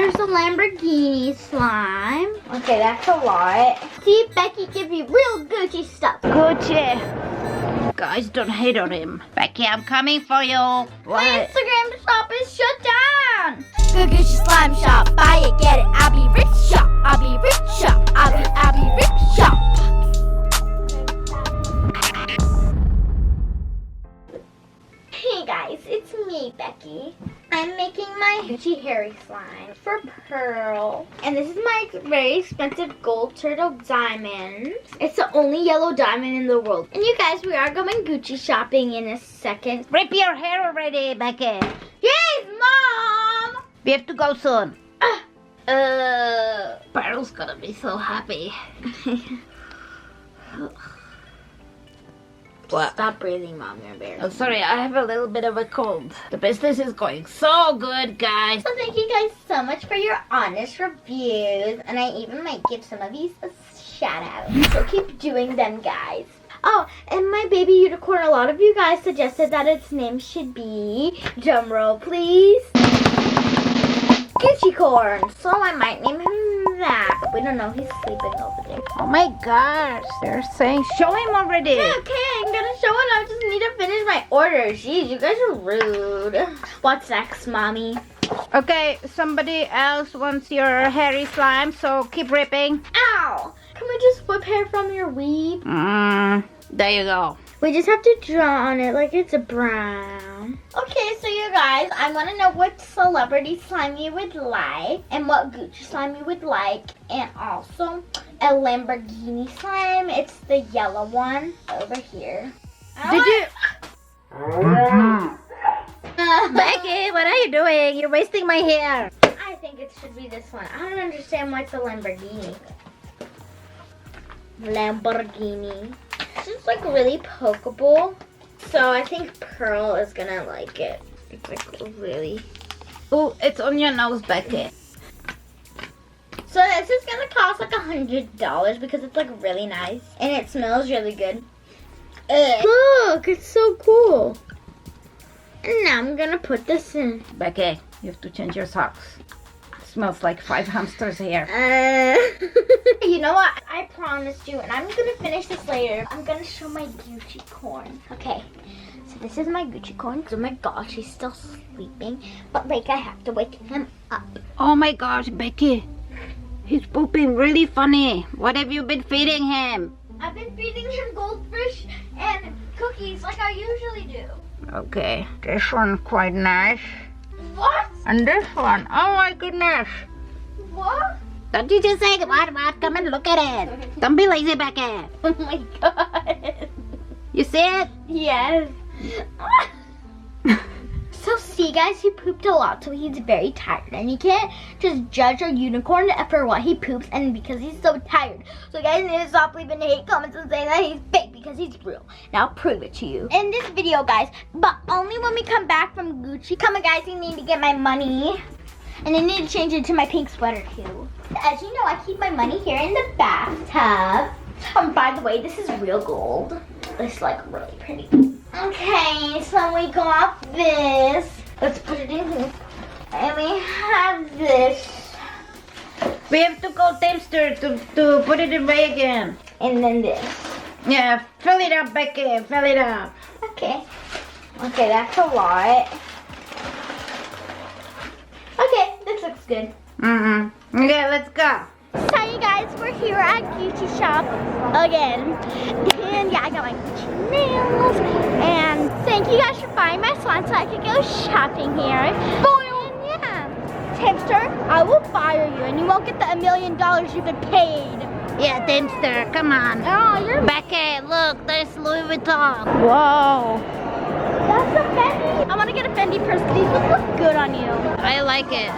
There's a Lamborghini slime. Okay, that's a lot. See, Bekki give you real Gucci stuff. Gucci. Guys, don't hate on him. Bekki, I'm coming for you. My Instagram shop is shut down. Good Gucci slime shop. Buy it, get it. I'll be rich shop. I'll be rich shop. I'll be rich shop. Hey guys, it's me, Bekki. I'm making my Gucci hairy slime for Pearl. And this is my very expensive gold turtle diamond. It's the only yellow diamond in the world. And you guys, we are going Gucci shopping in a second. Rip your hair already, Bekki. Yes, Mom! We have to go soon. Pearl's gonna be so happy. What? Stop breathing, Mom. You're embarrassed. Oh, sorry, I have a little bit of a cold. The business is going so good, guys. So thank you guys so much for your honest reviews. And I even might give some of these a shout out. So keep doing them, guys. Oh, and my baby unicorn, a lot of you guys suggested that its name should be, drumroll please, Guccicorn. So I might name him that. We don't know, he's sleeping over there. Oh my gosh, they're saying show him already. Yeah, okay, I'm gonna show him. I just need to finish my order. Jeez, you guys are rude. What's next, Mommy? Okay, somebody else wants your hairy slime, so keep ripping. Ow! Can we just whip hair from your weave? There you go. We just have to draw on it like it's a brown. Okay, so you guys, I want to know what celebrity slime you would like and what Gucci slime you would like, and also a Lamborghini slime. It's the yellow one over here. Did you? Bekki, what are you doing? You're wasting my hair. I think it should be this one. I don't understand why it's a Lamborghini. Lamborghini. It's just like really pokeable. So I think Pearl is gonna like it. It's like really. Oh, it's on your nose, Bekki. So this is gonna cost like $100 because it's like really nice and it smells really good. Look, it's so cool. And now I'm gonna put this in. Bekki, you have to change your socks. It smells like 5 hamsters here. You know what? I promised you, and I'm gonna finish this later. I'm gonna show my Guccicorn. Okay, so this is my Guccicorn. Oh my gosh, he's still sleeping, but like I have to wake him up. Oh my gosh, Bekki, he's pooping really funny. What have you been feeding him? I've been feeding him goldfish and cookies like I usually do. Okay, this one quite nice. What? And this one, oh my goodness. What? Don't you just say what? Come and look at it. Don't be lazy, Bekki. Oh my god. You see it? Yes. So see guys, he pooped a lot, so he's very tired. And you can't just judge a unicorn for what he poops and because he's so tired. So you guys need to stop leaving hate comments and saying that he's fake because he's real. Now I'll prove it to you. In this video guys, but only when we come back from Gucci. Come on guys, you need to get my money. And I need to change it to my pink sweater too. As you know, I keep my money here in the bathtub. By the way, this is real gold. It's like really pretty. Okay, so we got this. Let's put it in here. And we have this. We have to call Teamster to put it away again. And then this. Yeah, fill it up, Bekki. Fill it up. Okay. Okay, that's a lot. Okay, this looks good. Okay, let's go. So you guys, we're here at Gucci shop again. And yeah, I got my Gucci nails. And thank you guys for buying my salon so I could go shopping here. And yeah, Tipster, I will fire you and you won't get the $1 million you've been paid. Yeah, Teamster, come on. Oh, you're Bekki, look, there's Louis Vuitton. Whoa. That's a Fendi. I want to get a Fendi purse. These would look good on you. I like it.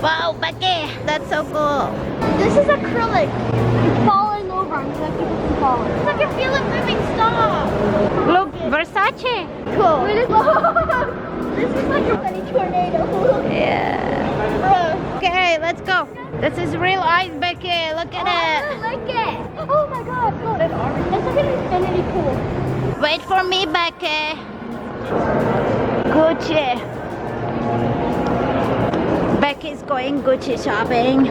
Wow, Bekki, that's so cool. This is acrylic. It's falling over. I'm gonna keep it from falling. I can feel it moving. Stop. Look, Versace. Cool. This is like a funny tornado. Yeah. Okay, let's go. This is real ice, Bekki. Look at it. I like it. Oh my god. Look. That's like an infinity pool. Wait for me, Bekki. Gucci. Bekki. Bekki's going Gucci shopping.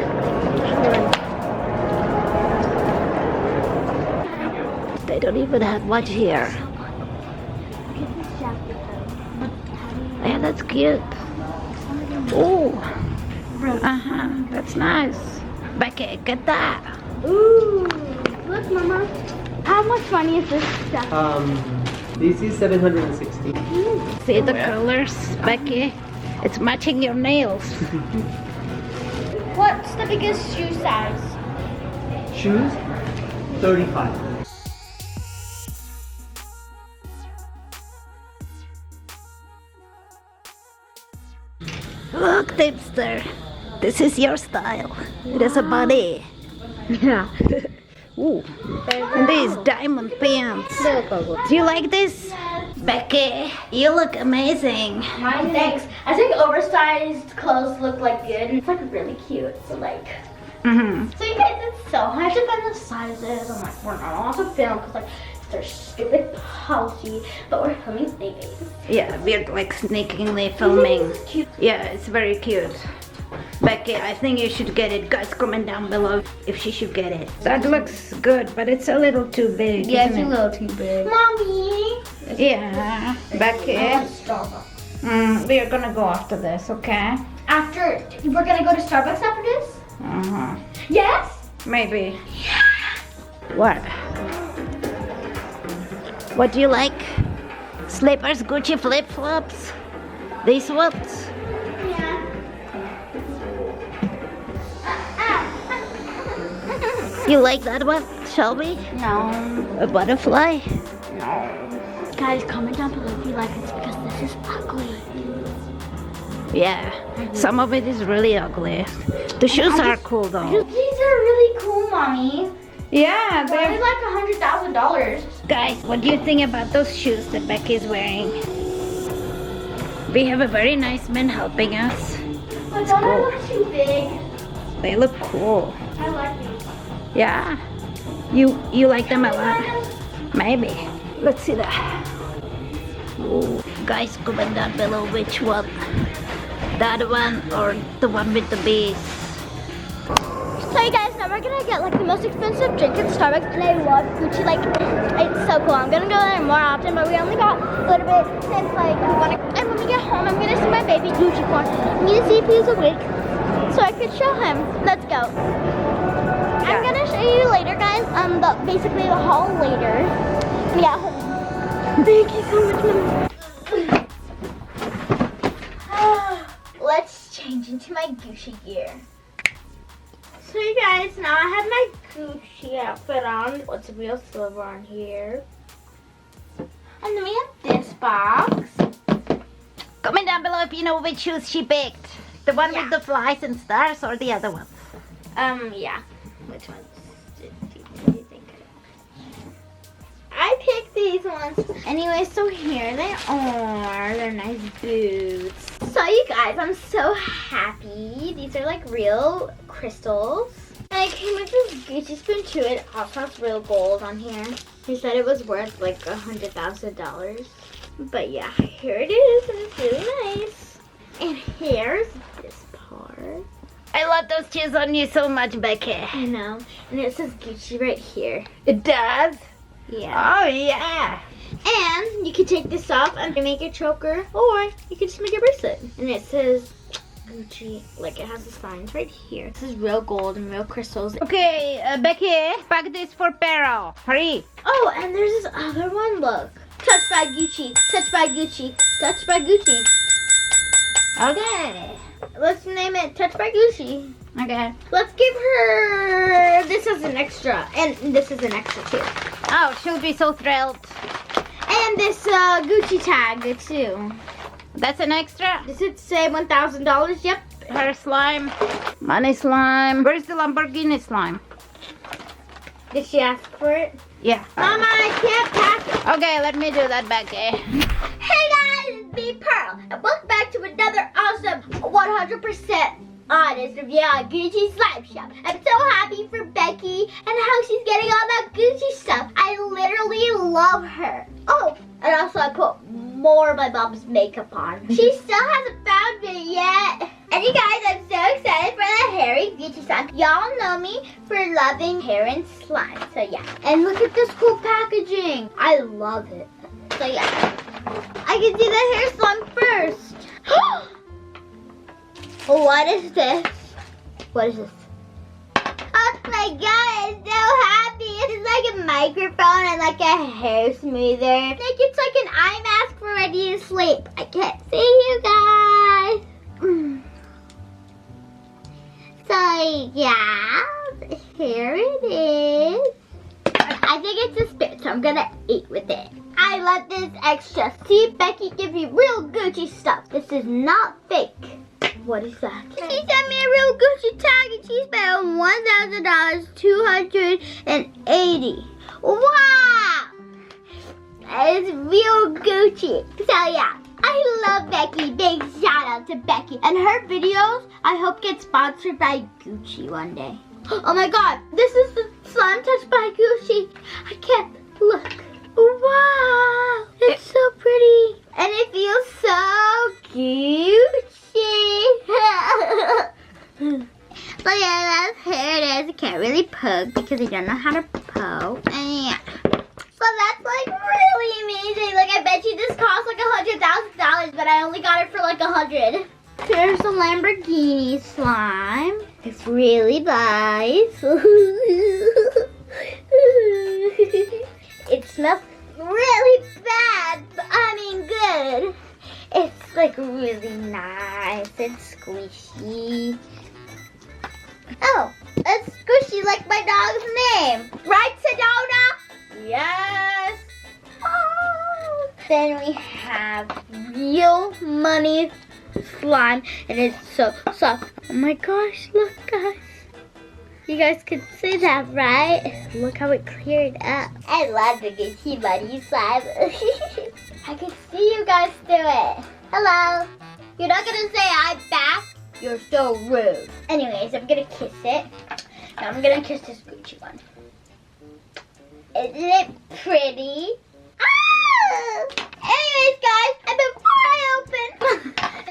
They don't even have much here. Yeah, that's cute. Oh, that's nice. Bekki, get that. Ooh, look, Mama. How much money is this stuff? This is 760. See the colors, Bekki? It's matching your nails. What's the biggest shoe size? Shoes, 35. Look, Tipster. This is your style. It has a body. Yeah. Ooh. And these diamond pants. Do you like this? Bekki, you look amazing. Mine, thanks. I think oversized clothes look like good. It's like really cute. So like, so you guys, it's so hard to find the sizes. I'm like, we're not allowed to film because like they're stupid policy, but we're filming anyways. Yeah, we're like sneakingly filming. This is cute. Yeah, it's very cute. Bekki, I think you should get it. Guys, comment down below if she should get it. That looks good, but it's a little too big. Yeah, it's isn't a it? little too big. Mommy. Yeah, Bekki. We are gonna go after this, okay? After, we're gonna go to Starbucks after this? Yes? Maybe. What? What do you like? Slippers, Gucci flip-flops? These ones? Yeah. You like that one, Shelby? No. A butterfly? Guys, comment down below if you like this because this is ugly. Yeah, some of it is really ugly. The shoes are cool though. These are really cool, Mommy. Yeah, They're like $100,000. Guys, what do you think about those shoes that Bekki is wearing? We have a very nice man helping us. But don't I look too big? They look cool. I like these. Yeah. You like them a lot? Maybe. Let's see that. Ooh. Guys, comment down below which one. That one or the one with the bees. So you guys, now we're gonna get like the most expensive drink at Starbucks, and I love Gucci. Like, it's so cool. I'm gonna go there more often, but we only got a little bit since like we wanna. And when we get home, I'm gonna see my baby Guccicorn. I'm gonna see if he's awake, so I could show him. Let's go. I'm gonna show you later, guys. Basically the haul later. Yeah. Thank you so much, Mom. Let's change into my Gucci gear. So you guys, now I have my Gucci outfit on. What's a real silver on here? And then we have this box. Comment down below if you know which shoes she picked. The one with the flies and stars or the other one? Yeah. Which ones do you think? I picked these ones. Anyway, so here they are. They're nice boots. So you guys, I'm so happy. These are like real crystals. And it came with this Gucci spoon too. It also has real gold on here. He said it was worth like $100,000. But yeah, here it is, and it's really nice. And here's this part. I love those shoes on you so much, Bekki. I know. And it says Gucci right here. It does? Yeah. Oh yeah. And you can take this off and make a choker, or you can just make a bracelet. And it says Gucci, like it has the signs right here. This is real gold and real crystals. Okay, Bekki, pack this for Pero. Hurry. Oh, and there's this other one, look. Touched by Gucci, touched by Gucci, touched by Gucci. Okay. Let's name it Touched by Gucci. Okay. Let's give her, this is an extra, and this is an extra too. Oh, she'll be so thrilled. And this Gucci tag too. That's an extra? Does it say $1,000? Yep. Her slime. Money slime. Where's the Lamborghini slime? Did she ask for it? Yeah. Mama, I can't pack it. Okay, let me do that, Bekki. Hey guys, it's me, Pearl, and welcome back to another awesome 100% honest review on Gucci Slime Shop. I'm so happy for Bekki and how she's getting all that Gucci stuff. I literally love her. Oh, and also I put more of my mom's makeup on. She still hasn't found me yet. And you guys, I'm so excited for the hairy Gucci slime. Y'all know me for loving hair and slime. So yeah. And look at this cool packaging. I love it. So yeah. I can see the hair slime first. What is this? What is this? Oh my god, I'm so happy. It's like a microphone and like a hair smoother. I think it's like an eye mask for ready to sleep. I can't see you guys. So yeah, here it is. I think it's a spit, so I'm gonna eat with it. I love this extra. See, Bekki gives you real Gucci stuff. This is not fake. What is that? She sent me a real Gucci tag and she spent $1,000, $280. Wow! That is real Gucci. So yeah, I love Bekki. Big shout out to Bekki. And her videos, I hope get sponsored by Gucci one day. Oh my god, this is the slime touched by Gucci. I can't look. Wow, it's so pretty. And it feels so Gucci. So yeah, that's here it is. I can't really poke because I don't know how to poke. And yeah. So that's like really amazing. Like I bet you this cost like $100,000, but I only got it for like $100. Here's the Lamborghini slime. It's really nice. It smells really bad, but I mean good. It's like really nice and squishy. Oh, it's squishy like my dog's name. Right, Sedona? Yes. Oh. Then we have real money slime, and it's so soft. Oh my gosh, look guys. You guys can see that, right? Look how it cleared up. I love the Gucci money slime. I can see you guys do it. Hello. You're not gonna say I'm back. You're so rude. Anyways, I'm gonna kiss it. Now I'm gonna kiss this Gucci one. Isn't it pretty? Ah! Anyways, guys, and before I open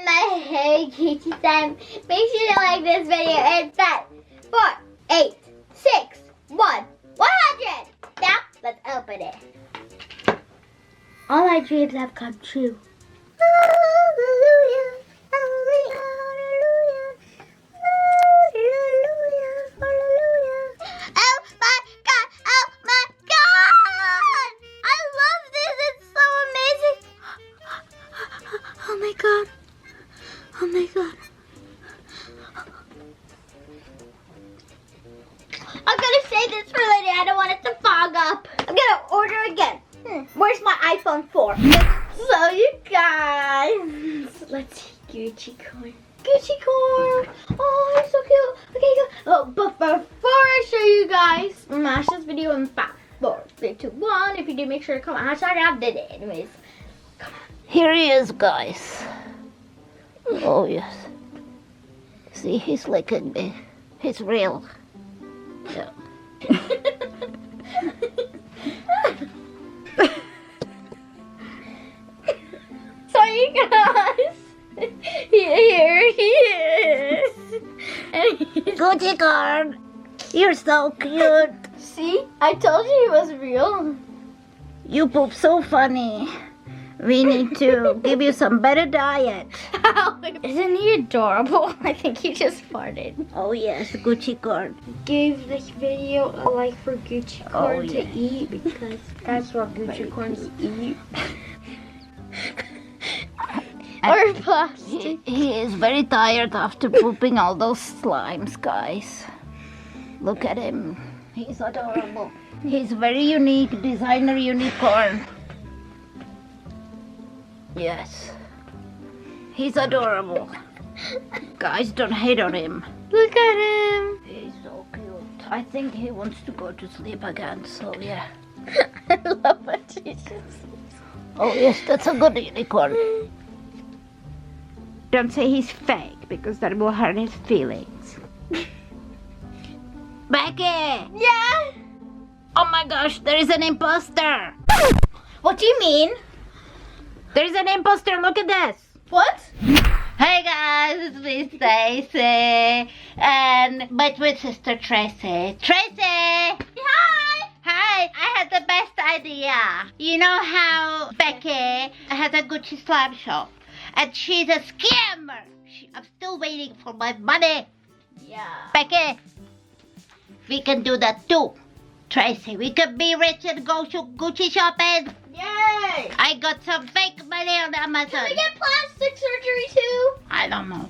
my hair Gucci slime, make sure to like this video and 5, 4, 8, 6, 1, 100. Now, let's open it. All my dreams have come true. Hallelujah, hallelujah, hallelujah, hallelujah. Oh my god, oh my god! I love this, it's so amazing. Oh my god, oh my god. I'm gonna save this for later, I don't want it to fog up. I'm gonna order again. Where's my iPhone 4? So you guys, let's see Guccicorn. Guccicorn! Oh, you're so cute. Okay, go. Oh, but before I show you guys, smash this video in 5, 4, 3, 2, 1. If you did, make sure to comment hashtag I did it. Anyways, come on. Here he is, guys. Oh yes. See, he's licking me. He's real. Yeah. So you guys, here he is. Guccicorn, you're so cute. See, I told you he was real. You poop so funny. We need to give you some better diet. Isn't he adorable? I think he just farted. Oh yes, Guccicorn. Give this video a like for Guccicorn to eat because that's what Guccicorns eat. Or plastic. He is very tired after pooping all those slimes, guys. Look at him. He's adorable. He's very unique, designer unicorn. Yes. He's adorable. Guys, don't hate on him. Look at him. He's so cute. I think he wants to go to sleep again, so yeah. I love what she just says. Oh yes, that's a good unicorn. Don't say he's fake, because that will hurt his feelings. Bekki! Yeah? Oh my gosh, there is an imposter! What do you mean? There's an imposter, look at this! What? Hey guys, it's me, Stacy, and my twin sister, Tracy. Tracy! Hi! Hi! I had the best idea. You know how Bekki has a Gucci slime shop, and she's a scammer. I'm still waiting for my money. Yeah. Bekki, we can do that too. Tracy, we can be rich and go to Gucci shopping. Yay! I got some fake money on Amazon. Can we get plastic surgery too? I don't know.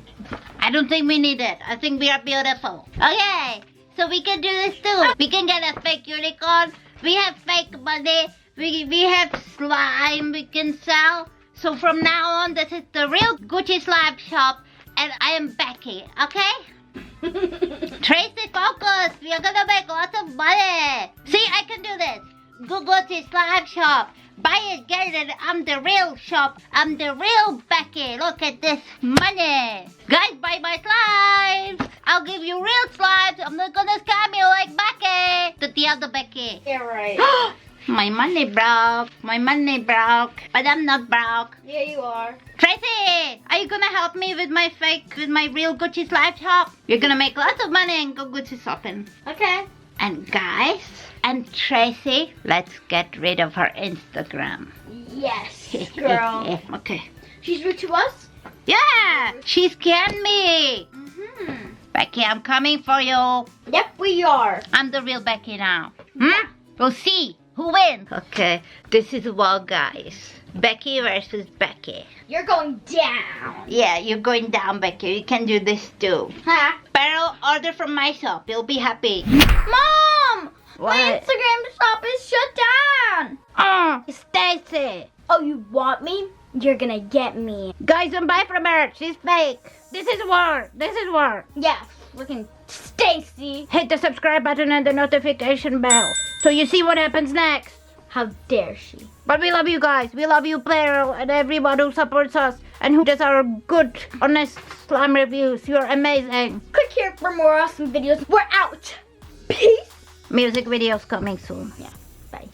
I don't think we need it. I think we are beautiful. Okay, so we can do this too. We can get a fake unicorn. We have fake money. We have slime we can sell. So from now on, this is the real Gucci slime shop, and I am Bekki. Okay? Tracy, focus. We are gonna make lots of money. See, I can do this. Go to slime shop. Buy it, get it. I'm the real shop. I'm the real Bekki. Look at this money. Guys, buy my slimes. I'll give you real slimes. I'm not gonna scam you like Bekki. The other Bekki. Yeah, right. My money broke. My money broke. But I'm not broke. Yeah, you are. Tracy, are you gonna help me with my real Gucci slime shop? You're gonna make lots of money and go Gucci shopping. Okay. And guys, and Tracy, let's get rid of her Instagram. Yes, girl. Okay. She's rude to us? Yeah, she scammed me. Mm-hmm. Bekki, I'm coming for you. Yep, we are. I'm the real Bekki now. We'll see who wins. Okay, this is what, guys. Bekki versus Bekki. You're going down. Yeah, you're going down, Bekki. You can do this too. Huh? Pero order from my shop. You'll be happy. Mom! What? My Instagram shop is shut down. Stacy. Oh, you want me? You're gonna get me. Guys, don't buy from her. She's fake. This is war. This is war. Yeah, freaking Stacy. Hit the subscribe button and the notification bell so you see what happens next. How dare she? But we love you guys. We love you, Player, and everyone who supports us and who does our good, honest slime reviews. You're amazing. Click here for more awesome videos. We're out. Peace. Music videos coming soon. Yeah. Bye.